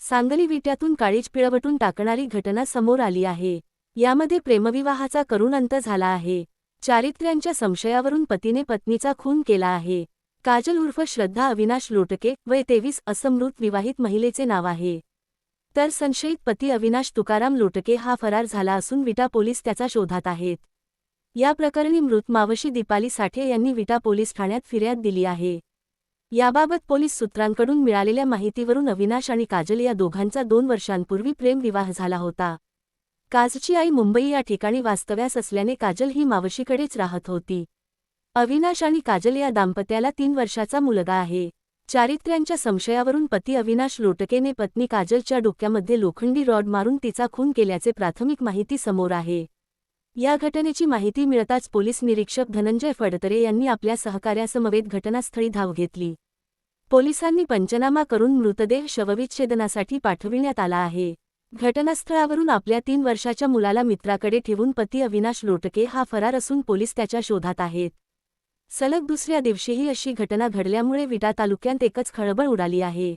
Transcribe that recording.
सांगली विट्यातून काळीज पिळवटून टाकणारी घटना समोर आली आहे। यामध्ये प्रेमविवाहाचा करुण अंत झाला आहे। चारित्र्यांच्या संशयावरून पतीने पत्नीचा खून केला आहे। काजल उर्फ श्रद्धा अविनाश लोटके वय 23 असं मृत विवाहित महिलेचे नाव आहे। तर संशयित पती अविनाश तुकाराम लोटके हा फरार झाला असून विटा पोलीस त्याचा शोधात आहेत। या प्रकरणी मृत मावशी दीपाली साठे यांनी विटा पोलीस ठाण्यात फिर्याद दिली आहे। याबाबत पोलीस सूत्रांकडून मिळालेल्या माहितीवरून अविनाश आणि काजल या दोघांचा 2 वर्षांपूर्वी प्रेमविवाह झाला होता। काजची आई मुंबई या ठिकाणी वास्तव्यास असल्याने काजल ही मावशीकडेच राहत होती। अविनाश आणि काजल या दाम्पत्याला 3 वर्षाचा मुलगा आहे। चारित्र्यांच्या संशयावरून पती अविनाश लोटकेने पत्नी काजलच्या डोक्यामध्ये लोखंडी रॉड मारून तिचा खून केल्याचे प्राथमिक माहिती समोर आहे। या घटनेची माहिती मिळताच पोलीस निरीक्षक धनंजय फडतरे यांनी आपल्या सहकाऱ्यासमवेत घटनास्थळी धाव घेतली। पोलिसांनी पंचनामा करून मृतदेह शवविच्छेदनासाठी पाठविण्यात आला आहे। घटनास्थळावरून आपल्या 3 वर्षाच्या मुलाला मित्राकडे ठेवून पती अविनाश लोटके हा फरार असून पोलीस त्याच्या शोधात आहेत। सलग दुसऱ्या दिवशीही अशी घटना घडल्यामुळे विटा तालुक्यात एकच खळबळ उडाली आहे।